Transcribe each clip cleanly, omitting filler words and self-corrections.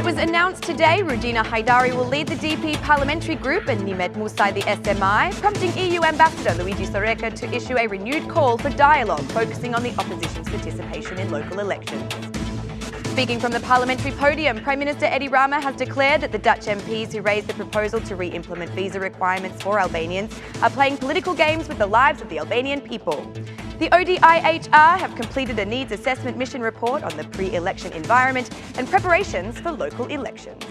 was announced today Rudina Haidari will lead the DP parliamentary group and Nimet Musai the SMI, prompting EU Ambassador Luigi Soreca to issue a renewed call for dialogue focusing on the opposition's participation in local elections. Speaking from the parliamentary podium, Prime Minister Edi Rama has declared that the Dutch MPs who raised the proposal to re-implement visa requirements for Albanians are playing political games with the lives of the Albanian people. The ODIHR have completed a needs assessment mission report on the pre-election environment and preparations for local elections.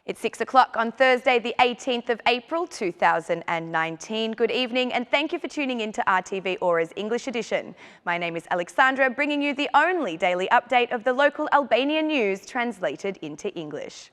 It's 6 o'clock on Thursday, the 18th of April 2019. Good evening and thank you for tuning in to RTV Ora's English edition. My name is Alexandra, bringing you the only daily update of the local Albanian news translated into English.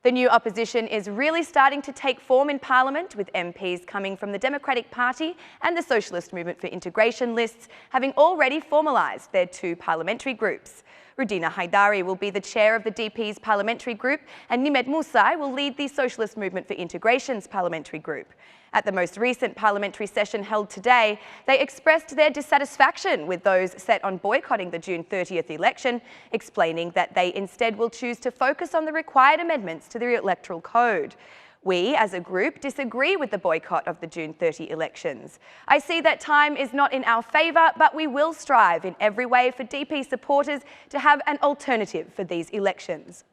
The new opposition is really starting to take form in Parliament, with MPs coming from the Democratic Party and the Socialist Movement for Integration lists having already formalised their two parliamentary groups. Rudina Haidari will be the chair of the DP's parliamentary group and Nimet Musai will lead the Socialist Movement for Integration's parliamentary group. At the most recent parliamentary session held today, they expressed their dissatisfaction with those set on boycotting the June 30th election, explaining that they instead will choose to focus on the required amendments to the electoral code. We, as a group, disagree with the boycott of the June 30 elections. I see that time is not in our favour, but we will strive in every way for DP supporters to have an alternative for these elections.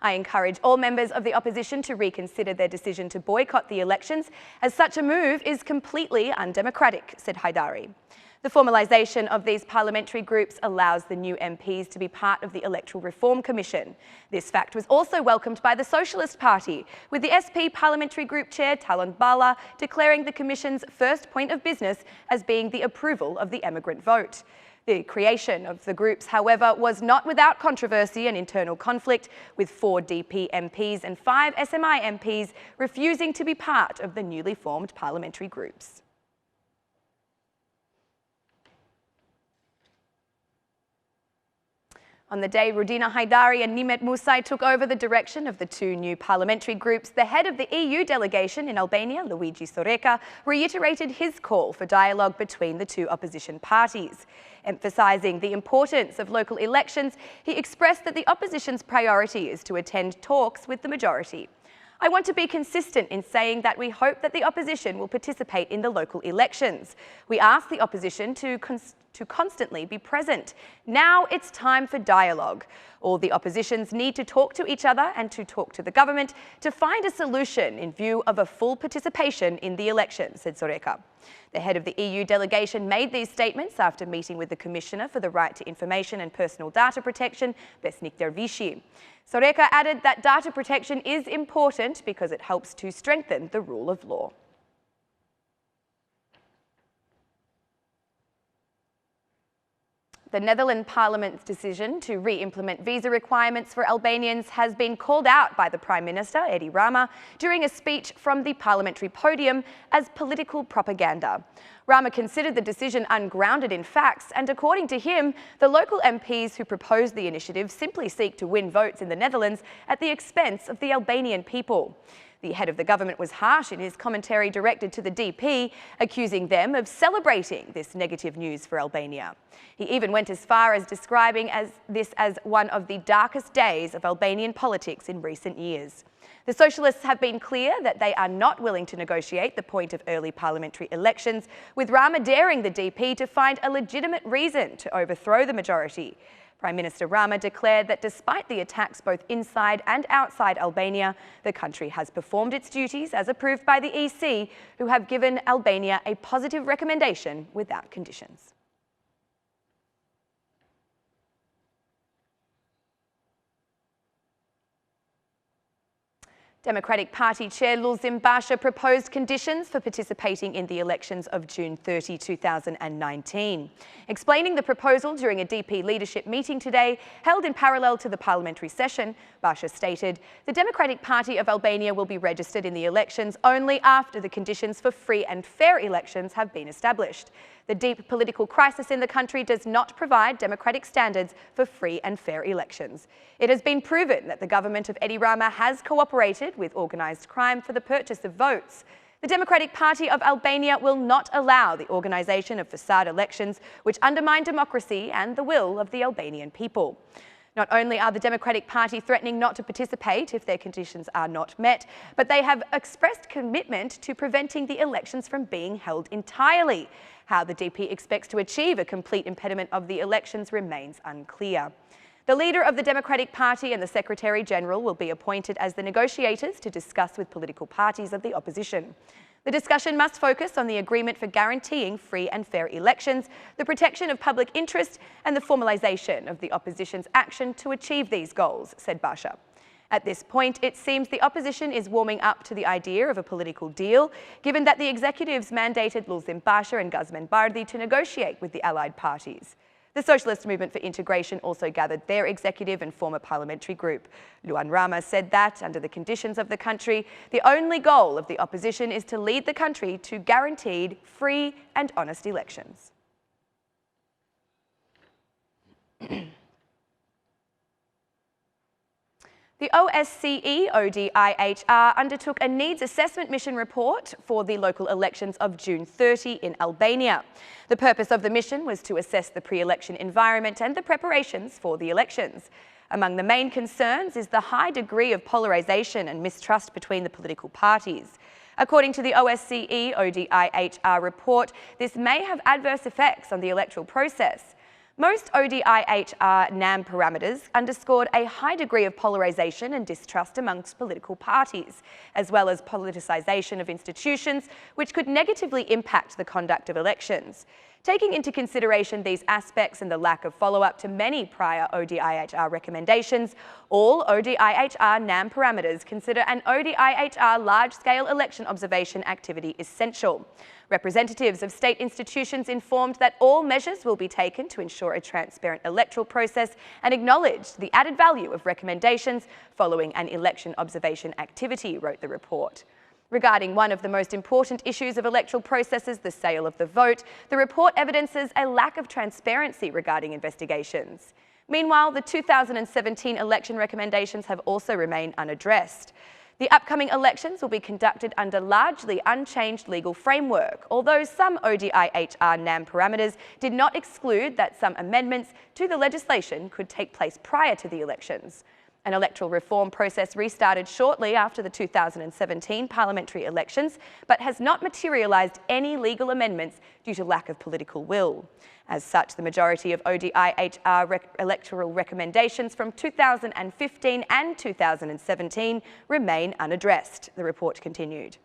I encourage all members of the opposition to reconsider their decision to boycott the elections, as such a move is completely undemocratic, said Haidari. The formalisation of these parliamentary groups allows the new MPs to be part of the Electoral Reform Commission. This fact was also welcomed by the Socialist Party, with the SP Parliamentary Group Chair Talon Bala declaring the Commission's first point of business as being the approval of the emigrant vote. The creation of the groups, however, was not without controversy and internal conflict, with 4 DP MPs and 5 SMI MPs refusing to be part of the newly formed parliamentary groups. On the day Rudina Haidari and Nimet Musai took over the direction of the two new parliamentary groups, the head of the EU delegation in Albania, Luigi Soreca, reiterated his call for dialogue between the two opposition parties. Emphasising the importance of local elections, he expressed that the opposition's priority is to attend talks with the majority. I want to be consistent in saying that we hope that the opposition will participate in the local elections. We ask the opposition to constantly be present. Now it's time for dialogue. All the oppositions need to talk to each other and to talk to the government to find a solution in view of a full participation in the election, said Soreca. The head of the EU delegation made these statements after meeting with the Commissioner for the Right to Information and Personal Data Protection, Besnik Dervishi. Soreca added that data protection is important because it helps to strengthen the rule of law. The Netherlands Parliament's decision to re-implement visa requirements for Albanians has been called out by the Prime Minister, Edi Rama, during a speech from the parliamentary podium as political propaganda. Rama considered the decision ungrounded in facts, and according to him, the local MPs who proposed the initiative simply seek to win votes in the Netherlands at the expense of the Albanian people. The head of the government was harsh in his commentary directed to the DP, accusing them of celebrating this negative news for Albania. He even went as far as describing this as one of the darkest days of Albanian politics in recent years. The Socialists have been clear that they are not willing to negotiate the point of early parliamentary elections, with Rama daring the DP to find a legitimate reason to overthrow the majority. Prime Minister Rama declared that despite the attacks both inside and outside Albania, the country has performed its duties as approved by the EC, who have given Albania a positive recommendation without conditions. Democratic Party Chair Lulzim Basha proposed conditions for participating in the elections of June 30, 2019. Explaining the proposal during a DP leadership meeting today, held in parallel to the parliamentary session, Basha stated, "The Democratic Party of Albania will be registered in the elections only after the conditions for free and fair elections have been established. The deep political crisis in the country does not provide democratic standards for free and fair elections. It has been proven that the government of Edi Rama has cooperated with organised crime for the purchase of votes. The Democratic Party of Albania will not allow the organisation of facade elections which undermine democracy and the will of the Albanian people. Not only are the Democratic Party threatening not to participate if their conditions are not met, but they have expressed commitment to preventing the elections from being held entirely. How the DP expects to achieve a complete impediment of the elections remains unclear. The leader of the Democratic Party and the Secretary-General will be appointed as the negotiators to discuss with political parties of the opposition. The discussion must focus on the agreement for guaranteeing free and fair elections, the protection of public interest and the formalisation of the opposition's action to achieve these goals, said Basha. At this point, it seems the opposition is warming up to the idea of a political deal, given that the executives mandated Lulzim Basha and Gazmend Bardhi to negotiate with the allied parties. The Socialist Movement for Integration also gathered their executive and former parliamentary group. Luan Rama said that, under the conditions of the country, the only goal of the opposition is to lead the country to guaranteed, free and honest elections. The OSCE ODIHR undertook a needs assessment mission report for the local elections of June 30 in Albania. The purpose of the mission was to assess the pre-election environment and the preparations for the elections. Among the main concerns is the high degree of polarisation and mistrust between the political parties. According to the OSCE ODIHR report, this may have adverse effects on the electoral process. Most ODIHR NAM parameters underscored a high degree of polarisation and distrust amongst political parties, as well as politicisation of institutions, which could negatively impact the conduct of elections. Taking into consideration these aspects and the lack of follow-up to many prior ODIHR recommendations, all ODIHR NAM parameters consider an ODIHR large-scale election observation activity essential. Representatives of state institutions informed that all measures will be taken to ensure a transparent electoral process and acknowledged the added value of recommendations following an election observation activity, wrote the report. Regarding one of the most important issues of electoral processes, the sale of the vote, the report evidences a lack of transparency regarding investigations. Meanwhile, the 2017 election recommendations have also remained unaddressed. The upcoming elections will be conducted under largely unchanged legal framework, although some ODIHR NAM parameters did not exclude that some amendments to the legislation could take place prior to the elections. An electoral reform process restarted shortly after the 2017 parliamentary elections, but has not materialised any legal amendments due to lack of political will. As such, the majority of ODIHR electoral recommendations from 2015 and 2017 remain unaddressed, the report continued.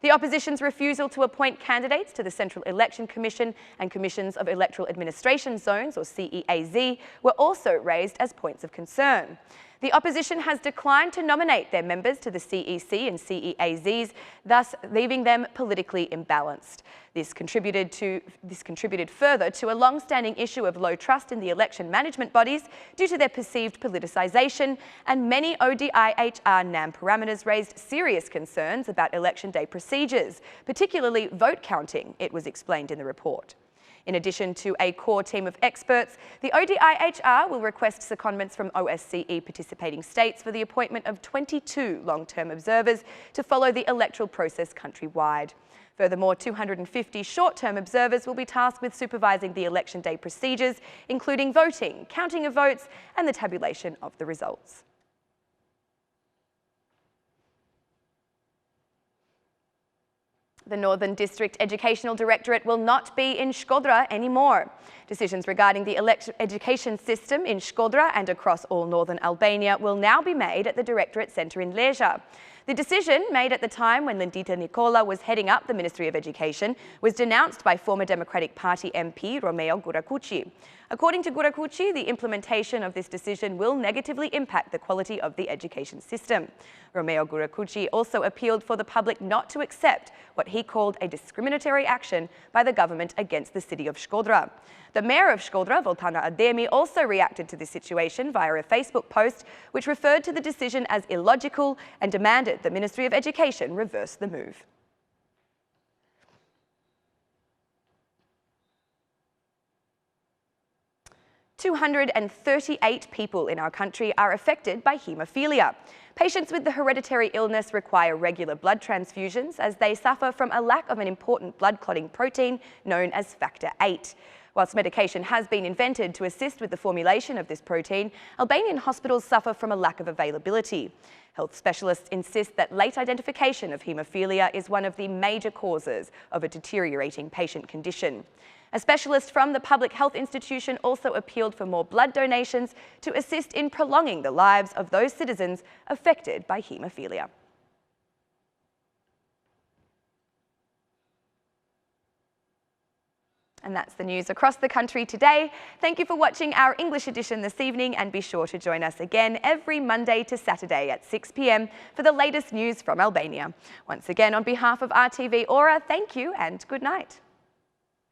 The opposition's refusal to appoint candidates to the Central Election Commission and Commissions of Electoral Administration Zones, or CEAZ, were also raised as points of concern. The opposition has declined to nominate their members to the CEC and CEAZs, thus leaving them politically imbalanced. This contributed further to a long-standing issue of low trust in the election management bodies due to their perceived politicisation, and many ODIHR NAM parameters raised serious concerns about election day procedures, particularly vote counting, it was explained in the report. In addition to a core team of experts, the ODIHR will request secondments from OSCE participating states for the appointment of 22 long-term observers to follow the electoral process countrywide. Furthermore, 250 short-term observers will be tasked with supervising the election day procedures, including voting, counting of votes, and the tabulation of the results. The Northern District Educational Directorate will not be in Shkodra anymore. Decisions regarding the education system in Shkodra and across all northern Albania will now be made at the Directorate Centre in Leja. The decision, made at the time when Lindita Nicola was heading up the Ministry of Education, was denounced by former Democratic Party MP Romeo Gurakuchi. According to Gurakuchi, the implementation of this decision will negatively impact the quality of the education system. Romeo Gurakuchi also appealed for the public not to accept what he called a discriminatory action by the government against the city of Shkodra. The mayor of Shkodra, Voltana Ademi, also reacted to this situation via a Facebook post which referred to the decision as illogical and demanded the Ministry of Education reverse the move. 238 people in our country are affected by haemophilia. Patients with the hereditary illness require regular blood transfusions as they suffer from a lack of an important blood clotting protein known as factor VIII. Whilst medication has been invented to assist with the formulation of this protein, Albanian hospitals suffer from a lack of availability. Health specialists insist that late identification of haemophilia is one of the major causes of a deteriorating patient condition. A specialist from the public health institution also appealed for more blood donations to assist in prolonging the lives of those citizens affected by haemophilia. And that's the news across the country today. Thank you for watching our English edition this evening, and be sure to join us again every Monday to Saturday at 6 p.m. for the latest news from Albania. Once again, on behalf of RTV Ora, thank you and good night.